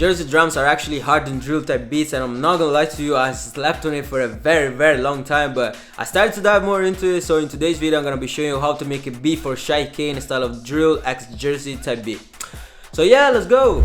Jersey drums are actually hard and drill type beats, and I'm not gonna lie to you, I slept on it for a very long time, but I started to dive more into it. So in today's video I'm gonna be showing you how to make a beat for sidechaining style of drill x Jersey type beat. So yeah, let's go.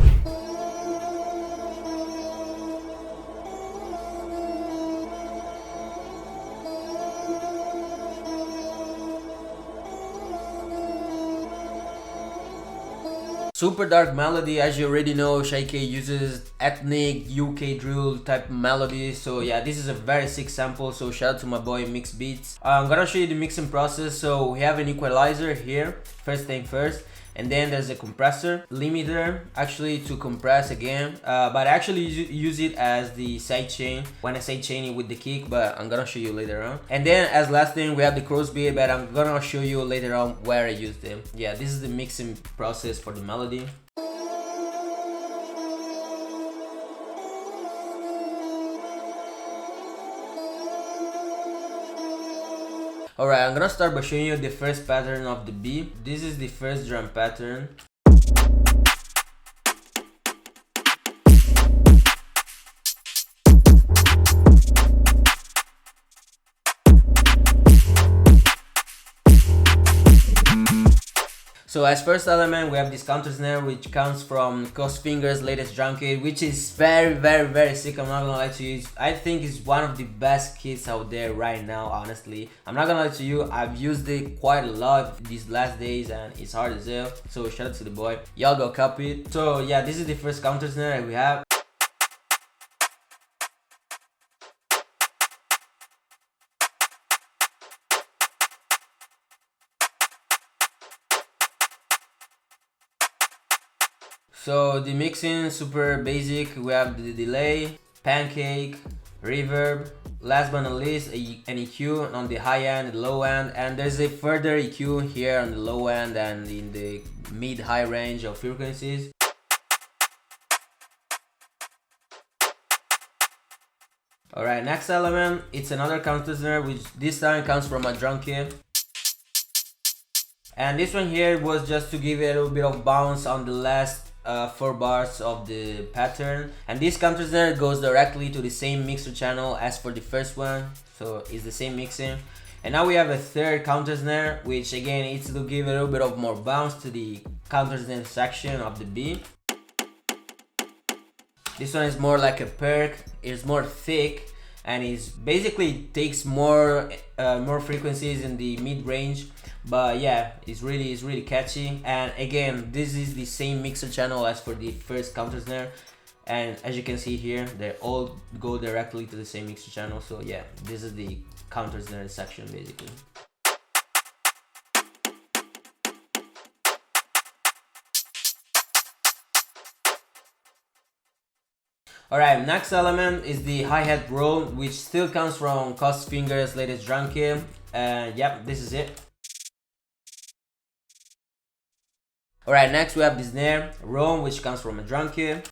Super dark melody. As you already know, sidechaining uses ethnic UK drill type melody. So yeah, this is a very sick sample, so shout out to my boy Mix Beats. I'm gonna show you the mixing process. So we have an equalizer here, first thing first, and then there's a compressor limiter actually to compress again, but I actually use it as the sidechain when I sidechaining with the kick, but I'm gonna show you later on. And then as last thing we have the crossbeat, but I'm gonna show you later on where I use them. Yeah, this is the mixing process for the melody. Alright, I'm gonna start by showing you the first pattern of the beat. This is the first drum pattern. So as first element, we have this counter snare, which comes from Finger's latest drum kit, which is very sick. I'm not gonna lie to you. I think it's one of the best kits out there right now, honestly. I'm not gonna lie to you, I've used it quite a lot these last days and it's hard as hell. So shout out to the boy. Y'all go copy it. So yeah, this is the first counter snare that we have. So the mixing, super basic. We have the delay, pancake, reverb, last but not least an EQ on the high end, the low end, and there's a further EQ here on the low end and in the mid-high range of frequencies. Alright, next element, it's another counter snare, which this time comes from a drum kit. And this one here was just to give it a little bit of bounce on the last 4 bars of the pattern. And this counter snare goes directly to the same mixer channel as for the first one, so it's the same mixing. And now we have a third counter snare, which again it's to give a little bit of more bounce to the counter snare section of the beat. This one is more like a perk, it's more thick, and it's basically takes more frequencies in the mid-range, but yeah, it's really catchy. And again, this is the same mixer channel as for the first counter snare, and as you can see here, they all go directly to the same mixer channel. So yeah, this is the counter snare section basically. Alright, next element is the hi-hat roll, which still comes from Finger's latest drum kit. Yep, this is it. Alright, next we have the snare roll, which comes from a drum kit.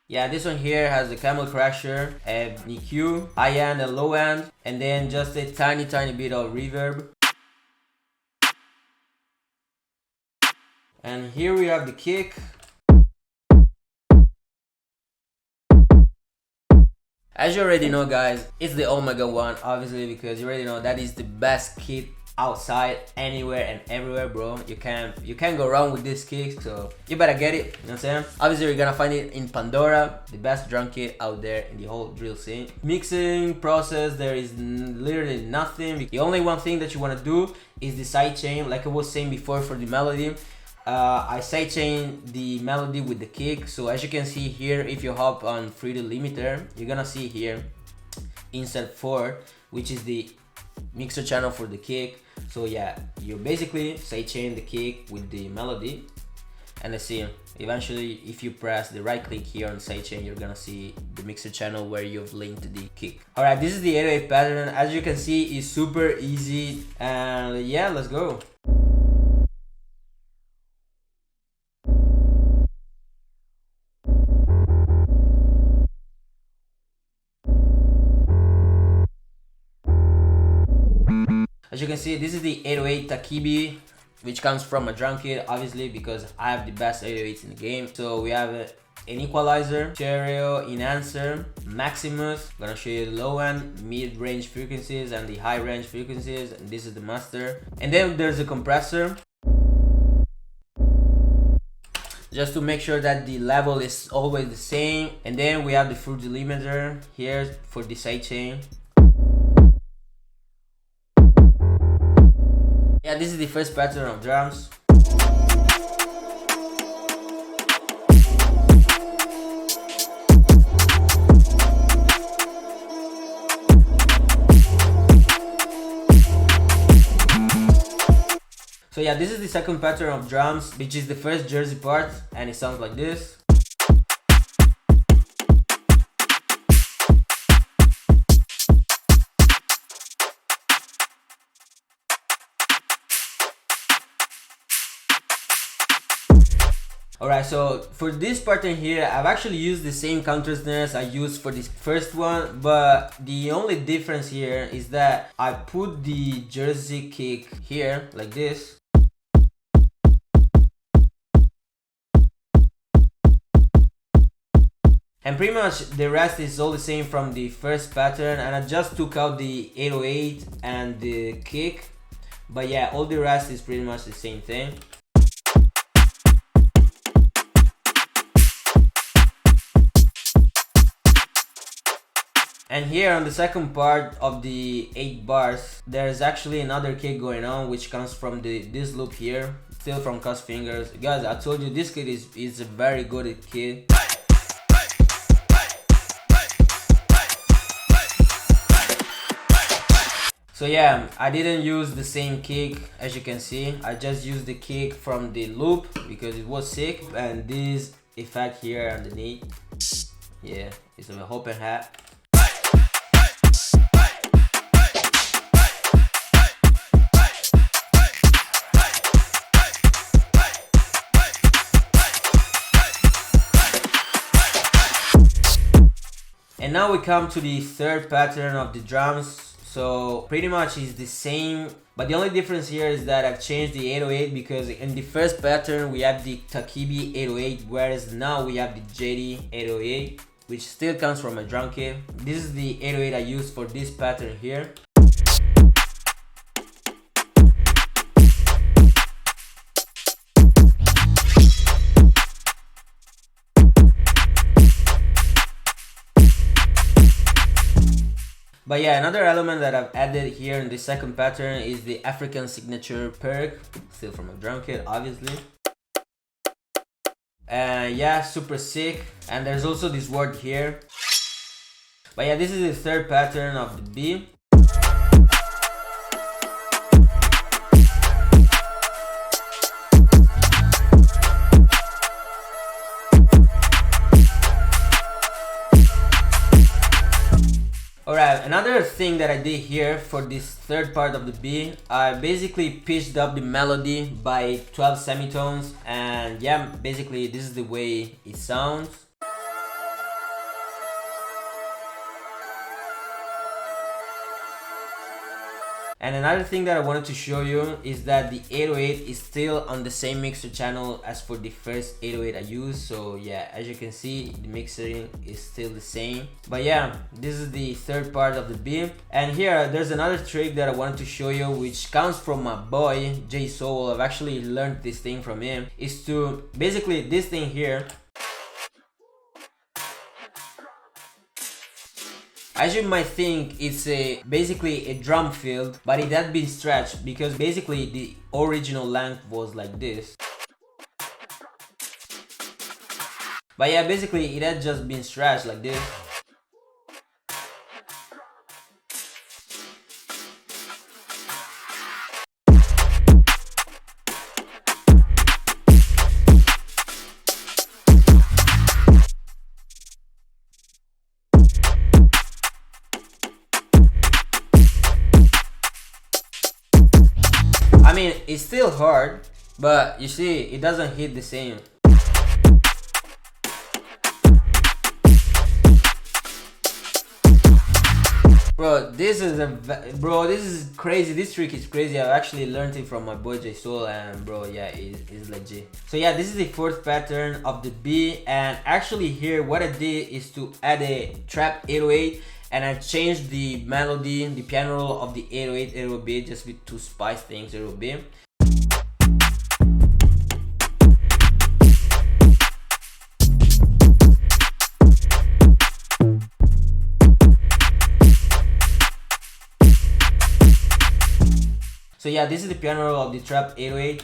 Yeah, this one here has the camel crasher, an EQ, high end and low end, and then just a tiny bit of reverb. And here we have the kick. As you already know guys, it's the Omega one, obviously, because you already know that is the best kit outside, anywhere and everywhere, bro. You can't go wrong with this kick, so you better get it, you know what I'm saying? Obviously you're gonna find it in Pandora, the best drum kit out there in the whole drill scene. Mixing process, there is literally nothing. The only one thing that you want to do is the sidechain, like I was saying before for the melody. I sidechain the melody with the kick. So as you can see here, if you hop on Freedom Limiter, you're gonna see here insert 4, which is the mixer channel for the kick. So yeah, you basically sidechain the kick with the melody, and let's see, eventually if you press the right click here on sidechain, you're gonna see the mixer channel where you've linked the kick. Alright, this is the 808 pattern. As you can see, it's super easy, and yeah, let's go. As you can see, this is the 808 Takibi which comes from a drum kit, obviously, because I have the best 808s in the game. So we have an equalizer, stereo, enhancer, maximus. I'm gonna show you the low end, mid-range frequencies and the high-range frequencies, and this is the master. And then there's a compressor, just to make sure that the level is always the same. And then we have the full delimiter here for the sidechain. Yeah, this is the first pattern of drums. So yeah, this is the second pattern of drums, which is the first Jersey part, and it sounds like this. Alright, so for this pattern here, I've actually used the same counter snares I used for this first one, but the only difference here is that I put the Jersey kick here, like this. And pretty much the rest is all the same from the first pattern, and I just took out the 808 and the kick. But yeah, all the rest is pretty much the same thing. And here on the second part of the 8 bars, there's actually another kick going on, which comes from this loop here, still from Cuss Fingers. Guys, I told you this kit is a very good kit. So yeah, I didn't use the same kick, as you can see. I just used the kick from the loop because it was sick, and this effect here underneath, yeah, it's a open hat. And now we come to the third pattern of the drums. So pretty much it's the same, but the only difference here is that I've changed the 808, because in the first pattern we have the Takibi 808, whereas now we have the JD 808, which still comes from a drum kit. This is the 808 I used for this pattern here. But yeah, another element that I've added here in the second pattern is the African signature perk, still from a drum kit, obviously. And yeah, super sick. And there's also this word here. But yeah, this is the third pattern of the B. Alright, another thing that I did here for this third part of the B, I basically pitched up the melody by 12 semitones, and yeah, basically this is the way it sounds. And another thing that I wanted to show you is that the 808 is still on the same mixer channel as for the first 808 I used. So yeah, as you can see, the mixing is still the same. But yeah, this is the third part of the beat. And here there's another trick that I wanted to show you, which comes from my boy J Soul. I've actually learned this thing from him. Is to basically this thing here. As you might think, it's basically a drum field, but it had been stretched because basically the original length was like this. But yeah, basically it had just been stretched like this. I mean, it's still hard, but you see, it doesn't hit the same. Bro, this is crazy. This trick is crazy. I actually learned it from my boy J Soul, and bro, yeah, it's legit. So yeah, this is the fourth pattern of the B, and actually here what I did is to add a trap 808, and I changed the melody, the piano roll of the 808 a little bit, just to spice things a little bit. So yeah, this is the piano roll of the trap 808.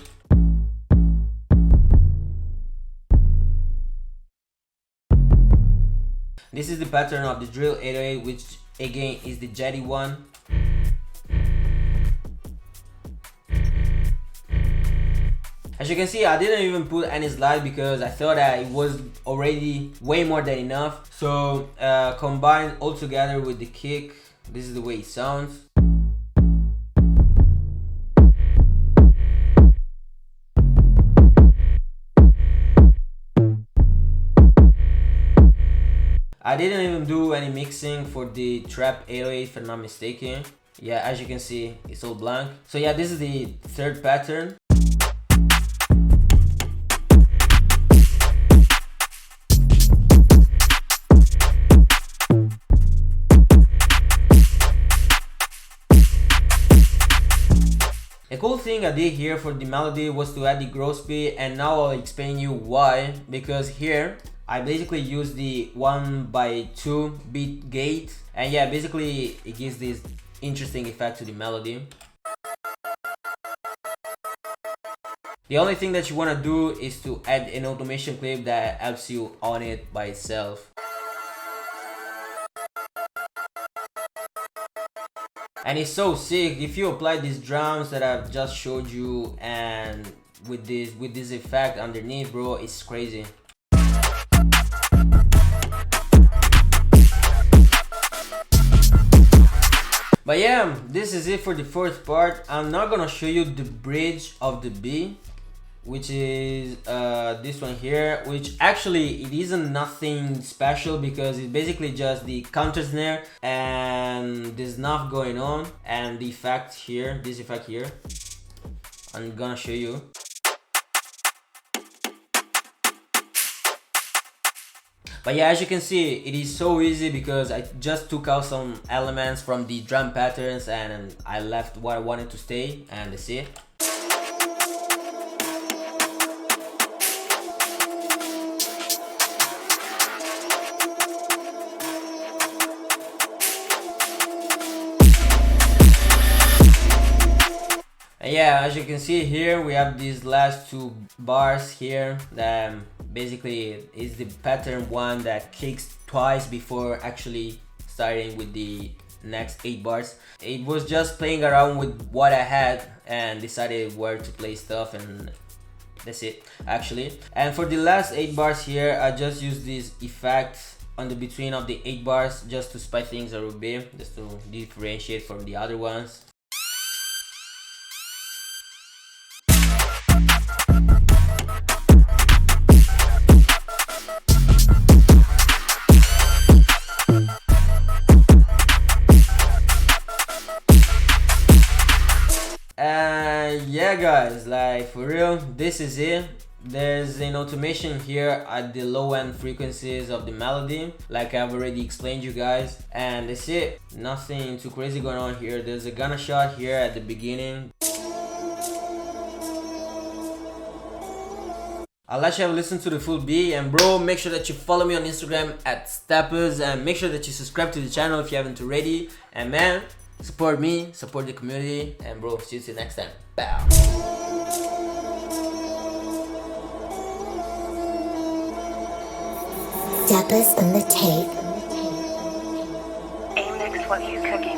This is the pattern of the drill 808, which again is the jetty one. As you can see, I didn't even put any slide because I thought that it was already way more than enough. So combined all together with the kick, this is the way it sounds. I didn't even do any mixing for the trap 808 if I'm not mistaken. Yeah, as you can see, it's all blank. So yeah, this is the third pattern. A cool thing I did here for the melody was to add the growth speed, and now I'll explain you why. Because here I basically use the 1/2 beat gate, and yeah, basically it gives this interesting effect to the melody. The only thing that you want to do is to add an automation clip that helps you on it by itself. And it's so sick if you apply these drums that I've just showed you, and with this effect underneath, bro, it's crazy. But yeah, this is it for the fourth part. I'm not gonna show you the bridge of the B, which is this one here, which actually it isn't nothing special because it's basically just the counter snare and there's enough going on, and the effect here, this effect here, I'm gonna show you. But yeah, as you can see, it is so easy because I just took out some elements from the drum patterns and I left what I wanted to stay, and that's it. And yeah, as you can see here, we have these last two bars here that basically is the pattern one that kicks twice before actually starting with the next 8 bars. It was just playing around with what I had and decided where to play stuff, and that's it actually. And for the last 8 bars here, I just used this effect on the between of the 8 bars just to spice things a little bit, just to differentiate from the other ones. Yeah guys, like for real, this is it. There's an automation here at the low end frequencies of the melody, like I've already explained you guys, and that's it. Nothing too crazy going on here. There's a gunner shot here at the beginning. I'll let you have a listen to the full beat, and bro, make sure that you follow me on Instagram at Steppers, and make sure that you subscribe to the channel if you haven't already. And man, support me, support the community, and bro, see you next time. Bow. Steppers on the tape. A-Mix, what you cooking?